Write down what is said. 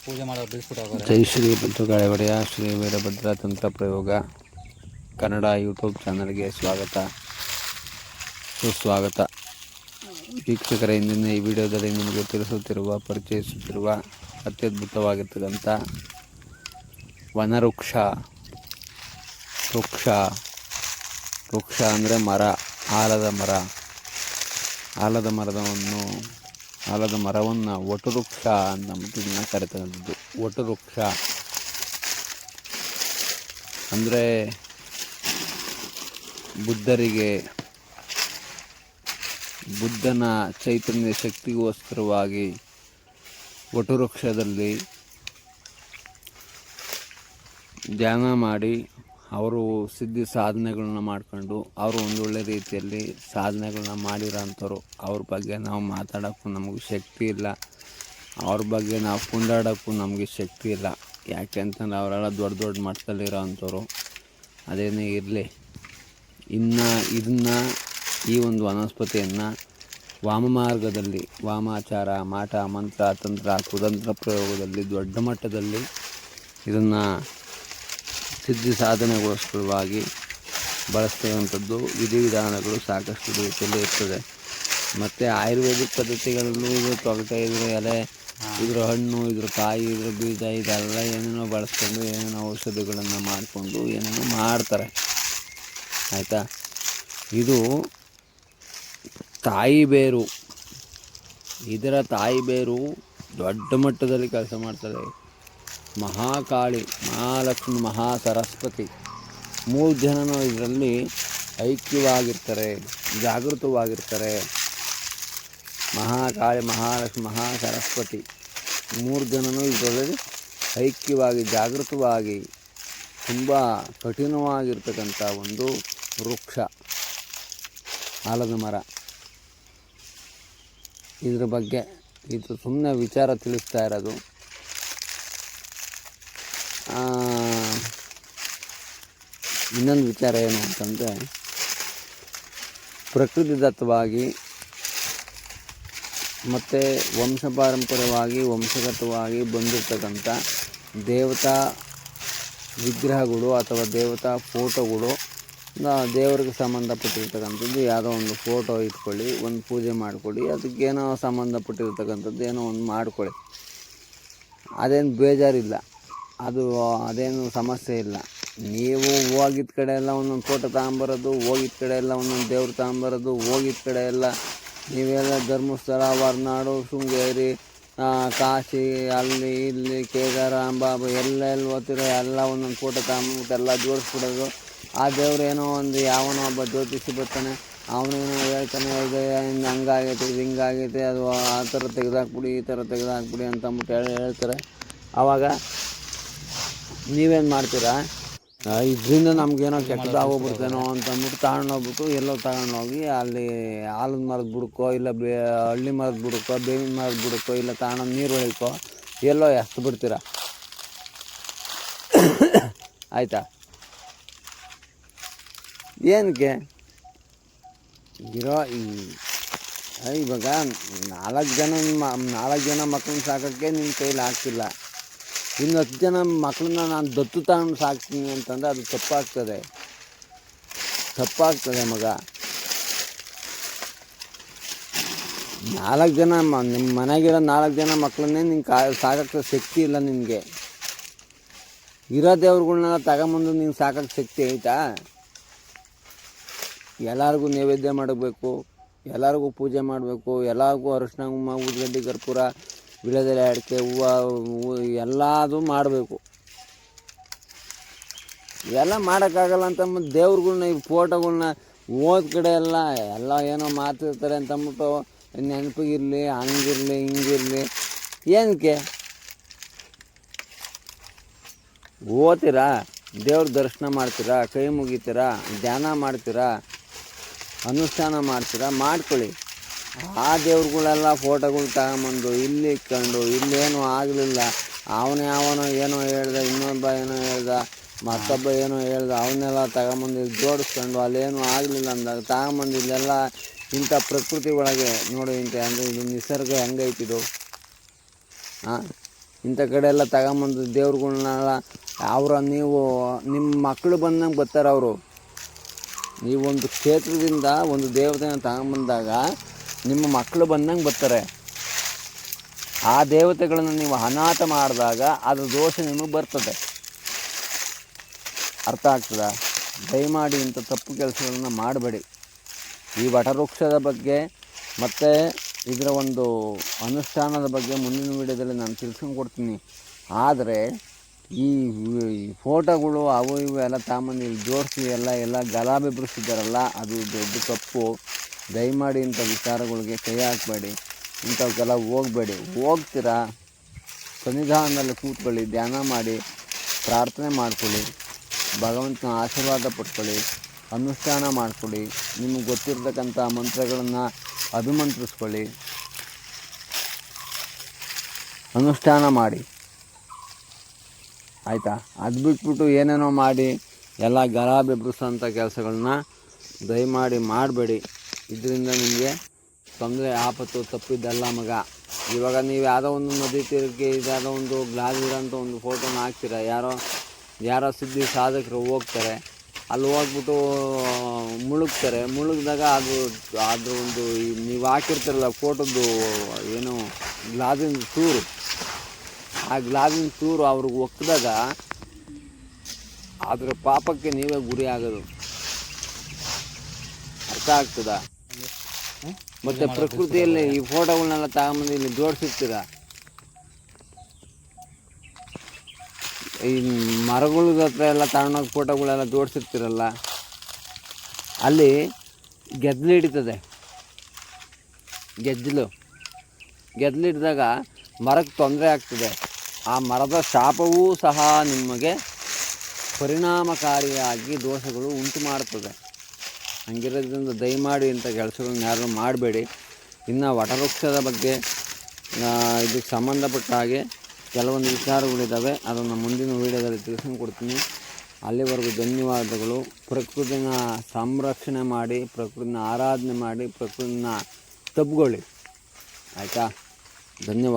ಪೂಜೆ ಮಾಡೋ ಬಿಡಿಸ್ಬಿಟ್ಟು ಜೈ ಶ್ರೀ ಬಂತು ಗಾಳಿವಡೆಯ ಶ್ರೀ ವೀರಭದ್ರ ತಂತ್ರ ಪ್ರಯೋಗ ಕನ್ನಡ ಯೂಟ್ಯೂಬ್ ಚಾನಲ್ಗೆ ಸುಸ್ವಾಗತ. ವೀಕ್ಷಕರ, ಇಂದಿನ ಈ ವಿಡಿಯೋದಲ್ಲಿ ನಿಮಗೆ ಪರಿಚಯಿಸುತ್ತಿರುವ ಅತ್ಯದ್ಭುತವಾಗಿರ್ತಕ್ಕಂಥ ವನವೃಕ್ಷ. ವೃಕ್ಷ ಅಂದರೆ ಮರ, ಆಲದ ಮರವನ್ನು ವಟವೃಕ್ಷ ಅಂತ ಇದನ್ನು ಕರಿತಕ್ಕಂಥದ್ದು. ವಟವೃಕ್ಷ ಅಂದರೆ ಬುದ್ಧನ ಚೈತನ್ಯ ಶಕ್ತಿಗೋಸ್ಕರವಾಗಿ ವಟವೃಕ್ಷದಲ್ಲಿ ಧ್ಯಾನ ಮಾಡಿ ಅವರು ಸಿದ್ಧಿ ಸಾಧನೆಗಳನ್ನ ಮಾಡಿಕೊಂಡು ಅವರು ಒಂದೊಳ್ಳೆ ರೀತಿಯಲ್ಲಿ ಸಾಧನೆಗಳನ್ನ ಮಾಡಿರೋಂಥವ್ರು. ಅವ್ರ ಬಗ್ಗೆ ನಾವು ಮಾತಾಡೋಕ್ಕೂ ನಮಗೆ ಶಕ್ತಿ ಇಲ್ಲ, ಅವ್ರ ಬಗ್ಗೆ ನಾವು ಕೊಂಡಾಡೋಕ್ಕೂ ನಮಗೆ ಶಕ್ತಿ ಇಲ್ಲ. ಯಾಕೆ ಅಂತಂದ್ರೆ ಅವರೆಲ್ಲ ದೊಡ್ಡ ಮಟ್ಟದಲ್ಲಿರೋ ಅಂಥವ್ರು. ಅದೇನೇ ಇರಲಿ, ಇದನ್ನು ಈ ಒಂದು ವನಸ್ಪತಿಯನ್ನು ವಾಮಮಾರ್ಗದಲ್ಲಿ, ವಾಮಾಚಾರ, ಮಾಟ, ಮಂತ್ರ, ತಂತ್ರ, ಕುತಂತ್ರ ಪ್ರಯೋಗದಲ್ಲಿ ದೊಡ್ಡ ಮಟ್ಟದಲ್ಲಿ ಇದನ್ನು ಸಿದ್ಧಿ ಸಾಧನೆಗೋಸ್ಕರವಾಗಿ ಬಳಸ್ತಕ್ಕಂಥದ್ದು ವಿಧಿವಿಧಾನಗಳು ಸಾಕಷ್ಟು ರೀತಿಯಲ್ಲಿ ಇರ್ತದೆ. ಮತ್ತು ಆಯುರ್ವೇದಿಕ್ ಪದ್ಧತಿಗಳಲ್ಲೂ ಇದು ತೊಗಟೆ, ಇದ್ರ ಎಲೆ, ಇದ್ರ ಹಣ್ಣು, ಇದ್ರ ಕಾಯಿ, ಇದ್ರ ಬೀಜ, ಇದೆಲ್ಲ ಏನೇನೋ ಬಳಸ್ಕೊಂಡು ಏನೇನೋ ಔಷಧಿಗಳನ್ನು ಮಾಡಿಕೊಂಡು ಏನೇನೋ ಮಾಡ್ತಾರೆ. ಆಯಿತಾ? ಇದು ತಾಯಿ ಬೇರು. ಇದರ ತಾಯಿ ಬೇರು ದೊಡ್ಡ ಮಟ್ಟದಲ್ಲಿ ಕೆಲಸ ಮಾಡ್ತದೆ. ಮಹಾಕಾಳಿ, ಮಹಾಲಕ್ಷ್ಮಿ, ಮಹಾಸರಸ್ವತಿ 3 ಜನನೂ ಇದರಲ್ಲಿ ಐಕ್ಯವಾಗಿರ್ತಾರೆ, ಜಾಗೃತವಾಗಿರ್ತಾರೆ. ಮಹಾಕಾಳಿ, ಮಹಾಲಕ್ಷ್ಮಿ, ಮಹಾಸರಸ್ವತಿ 3 ಜನನೂ ಇದರಲ್ಲಿ ಐಕ್ಯವಾಗಿ, ಜಾಗೃತವಾಗಿ ತುಂಬ ಕಠಿಣವಾಗಿರ್ತಕ್ಕಂಥ ಒಂದು ವೃಕ್ಷ ಆಲದ ಮರ. ಇದ್ರ ಬಗ್ಗೆ ಇದು ಸುಮ್ಮನೆ ವಿಚಾರ ತಿಳಿಸ್ತಾ ಇರೋದು. ಇನ್ನೊಂದು ವಿಚಾರ ಏನು ಅಂತಂದರೆ, ಪ್ರಕೃತಿದತ್ತವಾಗಿ ಮತ್ತು ವಂಶಗತವಾಗಿ ಬಂದಿರತಕ್ಕಂಥ ದೇವತಾ ವಿಗ್ರಹಗಳು ಅಥವಾ ದೇವತಾ ಫೋಟೋಗಳು, ದೇವರಿಗೆ ಸಂಬಂಧಪಟ್ಟಿರ್ತಕ್ಕಂಥದ್ದು ಯಾವುದೋ ಒಂದು ಫೋಟೋ ಇಟ್ಕೊಳ್ಳಿ, ಒಂದು ಪೂಜೆ ಮಾಡ್ಕೊಳ್ಳಿ, ಅದಕ್ಕೇನೋ ಸಂಬಂಧಪಟ್ಟಿರ್ತಕ್ಕಂಥದ್ದು ಏನೋ ಒಂದು ಮಾಡ್ಕೊಳ್ಳಿ. ಅದೇನು ಬೇಜಾರಿಲ್ಲ, ಅದೇನು ಸಮಸ್ಯೆ ಇಲ್ಲ. ನೀವು ಹೋಗಿದ್ದ ಕಡೆ ಎಲ್ಲ ಒಂದೊಂದು ಫೋಟೋ ತಗೊಂಬರೋದು, ಹೋಗಿದ್ದ ಕಡೆ ಎಲ್ಲ ಒಂದೊಂದು ದೇವ್ರು ತಗೊಂಬರೋದು, ಹೋಗಿದ್ದ ಕಡೆ ಎಲ್ಲ ನೀವೆಲ್ಲ ಧರ್ಮಸ್ಥಳ, ಹೊರನಾಡು, ಶೃಂಗೇರಿ, ಕಾಶಿ, ಅಲ್ಲಿ ಇಲ್ಲಿ ಕೇದಾರ, ಅಂಬಾಬ ಎಲ್ಲೆಲ್ಲಿ ಓದ್ತಿರೋ ಎಲ್ಲ ಒಂದೊಂದು ಫೋಟೋ ತಗೊಂಬಿಟ್ಟು ಎಲ್ಲ ಜೋಡಿಸ್ಬಿಡೋದು. ಆ ದೇವ್ರು ಏನೋ ಒಂದು ಯಾವನೋ ಒಬ್ಬ ಜ್ಯೋತಿಷಿ ಬರ್ತಾನೆ, ಅವನೇನೋ ಹೇಳ್ತಾನೆ, ಇದು ಹಂಗಾಗೈತೆ, ಇದು ಹಿಂಗಾಗೈತೆ, ಅದು ಆ ಥರ ತೆಗೆದಾಕ್ಬಿಡಿ, ಈ ಥರ ತೆಗೆದಾಕ್ಬಿಡಿ ಅಂತಂದ್ಬಿಟ್ಟು ಹೇಳ್ತಾರೆ. ಆವಾಗ ನೀವೇನು ಮಾಡ್ತೀರಾ? ಇದರಿಂದ ನಮಗೇನೋ ಕೆಟ್ಟದಾಗೋಗ್ಬಿಡ್ತೇನೋ ಅಂತಂದ್ಬಿಟ್ಟು ತಗೊಂಡೋಗ್ಬಿಟ್ಟು ಎಲ್ಲೋ ತಗೊಂಡೋಗಿ ಅಲ್ಲಿ ಆಲದ ಮರದ ಬುಡಕ್ಕೋ, ಇಲ್ಲ ಹಳ್ಳಿ ಮರದ ಬುಡಕ್ಕೋ, ಬೇವಿನ ಮರದ ಬುಡಕ್ಕೋ, ಇಲ್ಲ ತಗೊಂಡೋಗಿ ನೀರು ಹೊಳಿಕೋ ಎಲ್ಲೋ ಎಷ್ಟು ಬಿಡ್ತೀರ. ಆಯಿತಾ? ಏನಕ್ಕೆ ಇವಾಗ 4 ಜನ ಮಕ್ಕಳನ್ನ ಸಾಕೋಕ್ಕೆ ನಿಮ್ಮ ಕೈಲಿ ಆಗ್ತಿಲ್ಲ. ಇನ್ನು 10 ಜನ ಮಕ್ಕಳನ್ನ ನಾನು ದತ್ತು ತಗೊಂಡು ಸಾಕ್ತೀನಿ ಅಂತಂದರೆ ಅದು ತಪ್ಪಾಗ್ತದೆ ಮಗ. 4 ಜನ ನಿಮ್ಮ ಮನೆಗಿರೋ 4 ಜನ ಮಕ್ಕಳನ್ನೇ ನಿಂಗೆ ಸಾಕೋಕ್ಕೆ ಶಕ್ತಿ ಇಲ್ಲ. ನಿನಗೆ ಇರೋ ದೇವ್ರುಗಳ್ನೆಲ್ಲ ತಗೊಂಬಂದು ನೀನು ಸಾಕೋಕ್ಕೆ ಶಕ್ತಿ ಐತಾ? ಎಲ್ಲರಿಗೂ ನೈವೇದ್ಯ ಮಾಡಬೇಕು, ಎಲ್ಲರಿಗೂ ಪೂಜೆ ಮಾಡಬೇಕು, ಎಲ್ಲರಿಗೂ ಅರಿಶಿನ, ಕುಂಕುಮ, ಊದುಗಡ್ಡಿ, ಕರ್ಪೂರ, ವಿಳ್ಯದೆಲೆ, ಅಡಿಕೆ, ಹೂವು ಎಲ್ಲದೂ ಮಾಡಬೇಕು. ಇವೆಲ್ಲ ಮಾಡೋಕ್ಕಾಗಲ್ಲ ಅಂತಂದ್ಬಿಟ್ಟು ದೇವ್ರುಗಳ್ನ, ಈ ಫೋಟೋಗಳ್ನ ಹೋದ ಕಡೆ ಎಲ್ಲ ಏನೋ ಮಾತಿರ್ತಾರೆ ಅಂತಂದ್ಬಿಟ್ಟು ನೆನಪಿಗಿರಲಿ, ಹಂಗಿರಲಿ, ಹಿಂಗಿರಲಿ. ಏನಕ್ಕೆ ಓದ್ತೀರಾ? ದೇವ್ರ ದರ್ಶನ ಮಾಡ್ತೀರಾ, ಕೈ ಮುಗಿತೀರಾ, ಧ್ಯಾನ ಮಾಡ್ತೀರಾ, ಅನುಷ್ಠಾನ ಮಾಡ್ತೀರಾ, ಮಾಡ್ಕೊಳ್ಳಿ. ಆ ದೇವ್ರುಗಳೆಲ್ಲ ಫೋಟೋಗಳು ತಗೊಂಬಂದು ಇಲ್ಲಿ ಇಟ್ಕೊಂಡು ಇಲ್ಲೇನೂ ಆಗಲಿಲ್ಲ, ಯಾವನೋ ಏನೋ ಹೇಳ್ದ, ಇನ್ನೊಬ್ಬ ಏನೋ ಹೇಳ್ದ, ಮತ್ತೊಬ್ಬ ಏನೋ ಹೇಳ್ದ, ಅವನ್ನೆಲ್ಲ ತಗೊಂಬಂದು ಜೋಡಿಸ್ಕೊಂಡು ಅಲ್ಲೇನೂ ಆಗಲಿಲ್ಲ ಅಂದಾಗ ತಗೊಂಬಂದು ಇಲ್ಲೆಲ್ಲ ಇಂಥ ಪ್ರಕೃತಿ ಒಳಗೆ ನೋಡಿ. ಅಂದರೆ ಇದು ನಿಸರ್ಗ ಹೆಂಗೈತಿದು. ಇಂಥ ಕಡೆ ಎಲ್ಲ ತಗೊಂಬಂದು ದೇವ್ರುಗಳ್ನೆಲ್ಲ ನೀವು ನಿಮ್ಮ ಮಕ್ಕಳು ಬಂದಂಗೆ ಬರ್ತಾರೆ ಅವರು. ನೀವೊಂದು ಕ್ಷೇತ್ರದಿಂದ ಒಂದು ದೇವತೆನ ತಗೊಂಬಂದಾಗ ನಿಮ್ಮ ಮಕ್ಕಳು ಬಂದಂಗೆ ಬರ್ತಾರೆ. ಆ ದೇವತೆಗಳನ್ನು ನೀವು ಅನಾಥ ಮಾಡಿದಾಗ ಅದ್ರ ದೋಷ ನಿಮಗೆ ಬರ್ತದೆ. ಅರ್ಥ ಆಗ್ತದಾ? ದಯಮಾಡಿ ಇಂಥ ತಪ್ಪು ಕೆಲಸಗಳನ್ನ ಮಾಡಬೇಡಿ. ಈ ವಟವೃಕ್ಷದ ಬಗ್ಗೆ ಮತ್ತು ಇದರ ಒಂದು ಅನುಷ್ಠಾನದ ಬಗ್ಗೆ ಮುಂದಿನ ವಿಡಿಯೋದಲ್ಲಿ ನಾನು ತಿಳ್ಸ್ಕೊಂಡು ಕೊಡ್ತೀನಿ. ಆದರೆ ಈ ಫೋಟೋಗಳು ಅವು ಇವು ಎಲ್ಲ ತಗೊಂಬಂದು ಇಲ್ಲಿ ಜೋಡಿಸಿ ಎಲ್ಲ ಗಲಾಭೆ ಬಿಡಿಸಿದ್ದಾರಲ್ಲ, ಅದು ದೊಡ್ಡ ತಪ್ಪು. ದಯಮಾಡಿ ಇಂಥ ವಿಚಾರಗಳಿಗೆ ಕೈ ಹಾಕಬೇಡಿ, ಇಂಥವಕ್ಕೆಲ್ಲ ಹೋಗಬೇಡಿ. ಹೋಗ್ತೀರಾ, ಸನ್ನಿಧಾನದಲ್ಲಿ ಕೂತ್ಕೊಳ್ಳಿ, ಧ್ಯಾನ ಮಾಡಿ, ಪ್ರಾರ್ಥನೆ ಮಾಡ್ಕೊಳ್ಳಿ, ಭಗವಂತನ ಆಶೀರ್ವಾದ ಪಡ್ಕೊಳ್ಳಿ, ಅನುಷ್ಠಾನ ಮಾಡ್ಕೊಳ್ಳಿ. ನಿಮಗೆ ಗೊತ್ತಿರ್ತಕ್ಕಂಥ ಮಂತ್ರಗಳನ್ನು ಅಭಿಮಂತ್ರಿಸ್ಕೊಳ್ಳಿ, ಅನುಷ್ಠಾನ ಮಾಡಿ. ಆಯಿತಾ? ಅದು ಬಿಟ್ಬಿಟ್ಟು ಏನೇನೋ ಮಾಡಿ ಎಲ್ಲ ಗಲಾಭೆ ಬಿಡಿಸೋಂಥ ಕೆಲಸಗಳನ್ನ ದಯಮಾಡಿ ಮಾಡಬೇಡಿ. ಇದರಿಂದ ನಿಮಗೆ ತೊಂದರೆ ಆಪತ್ತು ತಪ್ಪಿದ್ದಲ್ಲ ಮಗ. ಇವಾಗ ನೀವು ಯಾವುದೋ ಒಂದು ನದಿ ತೀರಕ್ಕೆ ಯಾವುದೋ ಒಂದು ಗ್ಲಾಸ್ ಇರೋಂಥ ಒಂದು ಫೋಟೋನ ಹಾಕ್ತೀರ, ಯಾರೋ ಸಿದ್ಧಿ ಸಾಧಕರು ಹೋಗ್ತಾರೆ, ಅಲ್ಲಿ ಹೋಗ್ಬಿಟ್ಟು ಮುಳುಗ್ತಾರೆ. ಮುಳುಗಿದಾಗ ಅದು ಒಂದು ನೀವು ಹಾಕಿರ್ತಾರಲ್ಲ ಫೋಟೋದು ಏನು ಗ್ಲಾಸಿನ ಚೂರು, ಆ ಗ್ಲಾಸಿನ ಚೂರು ಅವ್ರಿಗೆ ಒಕ್ಕಿದಾಗ ಅದರ ಪಾಪಕ್ಕೆ ನೀವೇ ಗುರಿ ಆಗೋದು. ಅರ್ಥ ಆಗ್ತದ? ಮತ್ತು ಪ್ರಕೃತಿಯಲ್ಲಿ ಈ ಫೋಟೋಗಳನ್ನೆಲ್ಲ ತಗೊಂಬಂದು ಇಲ್ಲಿ ಜೋಡಿಸಿರ್ತೀರ. ಈ ಮರಗಳ ಹತ್ರ ಎಲ್ಲ ತಗೊಂಡೋಗಿ ಫೋಟೋಗಳೆಲ್ಲ ಜೋಡಿಸಿರ್ತೀರಲ್ಲ, ಅಲ್ಲಿ ಗೆದ್ದಲು ಹಿಡಿತದೆ. ಗೆದ್ದಲು ಹಿಡಿದಾಗ ಮರಕ್ಕೆ ತೊಂದರೆ ಆಗ್ತದೆ. ಆ ಮರದ ಶಾಪವೂ ಸಹ ನಿಮಗೆ ಪರಿಣಾಮಕಾರಿಯಾಗಿ ದೋಷಗಳು ಉಂಟು ಮಾಡುತ್ತದೆ. ಹಂಗಿರೋದ್ರಿಂದ ದಯಮಾಡಿ ಇಂಥ ಕೆಲಸಗಳನ್ನ ಯಾರು ಮಾಡಬೇಡಿ. ಇನ್ನು ವಟವೃಕ್ಷದ ಬಗ್ಗೆ ಇದಕ್ಕೆ ಸಂಬಂಧಪಟ್ಟ ಹಾಗೆ ಕೆಲವೊಂದು ವಿಚಾರಗಳಿದ್ದಾವೆ, ಅದನ್ನು ಮುಂದಿನ ವೀಡಿಯೋದಲ್ಲಿ ತಿಳಿಸ್ಕೊಂಡು ಕೊಡ್ತೀನಿ. ಅಲ್ಲಿವರೆಗೂ ಧನ್ಯವಾದಗಳು. ಪ್ರಕೃತಿನ ಸಂರಕ್ಷಣೆ ಮಾಡಿ, ಪ್ರಕೃತಿನ ಆರಾಧನೆ ಮಾಡಿ, ಪ್ರಕೃತಿನ ತಬ್ಕೊಳ್ಳಿ. ಆಯಿತಾ? ಧನ್ಯವಾದ.